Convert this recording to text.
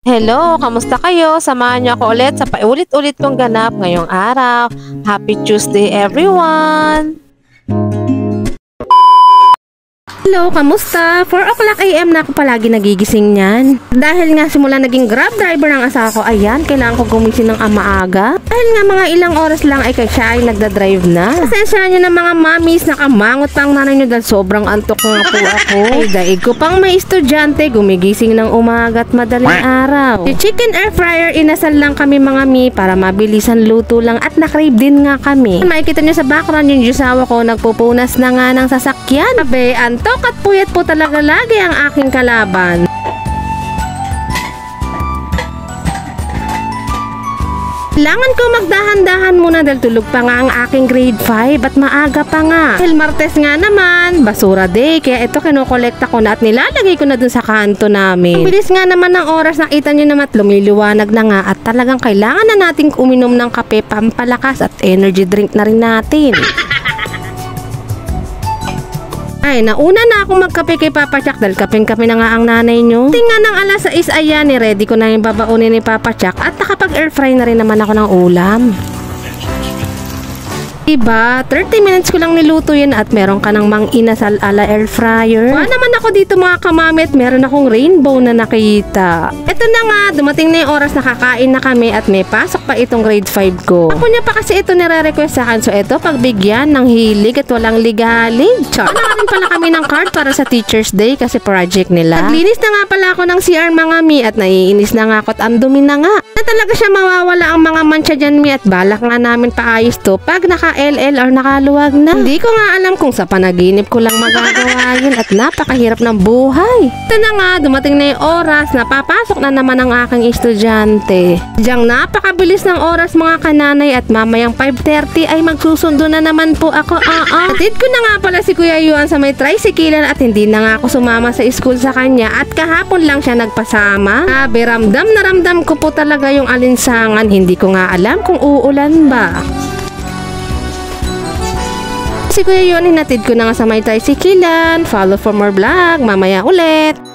Hello, kamusta kayo? Samahan niyo ako ulit sa paulit-ulit kong ganap ngayong araw. Happy Tuesday everyone! Hello, kamusta? 4 o'clock AM na ako palagi nagigising niyan. Dahil nga simula naging grab driver ng asawa ko, ayan, kailangan ko gumising ng maaga. Dahil nga mga ilang oras lang ay siya ay nagdadrive na. Pasensya nyo ng mga mommies, nakamangot pa ang nanay nyo dahil sobrang antok nga po ako. Ay, daig ko pang may estudyante, gumigising ng umaga at madaling araw. Si chicken air fryer, inasal lang kami mga mi para mabilisan luto lang at nakrave din nga kami. Makikita nyo sa background yung asawa ko, nagpupunas na nga ng sasakyan. Sabi, antok at puyat po talaga lagi ang aking kalaban. Kailangan ko magdahan-dahan muna dahil tulog pa nga ang aking grade 5 at maaga pa nga. Dahil Martes nga naman, basura day, kaya ito kinokolekta ko na at nilalagay ko na dun sa kanto namin. Ang bilis nga naman ng oras, nakita nyo naman at lumiliwanag na nga at talagang kailangan na nating uminom ng kape pampalakas at energy drink na rin natin. Ay, nauna na ako magkape kay Papa Chuck dahil kapeng-kape na nga ang nanay nyo. Tingnan ng alas 6 ayan, ready ko na yung babaunin ni Papa Chuck at nakapag-air fry na rin naman ako ng ulam. Diba, 30 minutes ko lang niluto yun at meron ka ng mang inasal ala air fryer. Wala naman ako dito mga kamamit, meron akong rainbow na nakita. Ito na nga, dumating na yung oras na kakain na kami at may pasok pa itong grade 5 ko. Ako niya pa kasi ito nire-request sa akin, so ito pagbigyan ng hilig at walang ligalig. Char. Wala rin pala kami ng card para sa Teacher's Day kasi project nila. Naglinis na nga pala ako ng CR mga mi at naiinis na nga ako at ang dumi na nga. Na talaga siya mawawala ang mga mancha dyan mi at balak nga namin paayos to pag naka-LL or nakaluwag na. Hindi ko nga alam kung sa panaginip ko lang magagawa yun at napakahirap ng buhay. Ito na nga, dumating na yung oras na papasok na naman ang aking estudyante. Diyang napakabilis ng oras mga kananay at mamayang 5:30 ay magsusundo na naman po ako. Atid ko na nga pala si Kuya Yuan sa may tricycle at hindi na nga ako sumama sa school sa kanya at kahapon lang siya nagpasama. Sabi, ramdam na ramdam ko po talaga yung alinsangan. Hindi ko nga alam kung uulan ba. Si Kuya Yuan, hinatid ko na nga sa may tricyclean. Follow for more vlog. Mamaya ulit.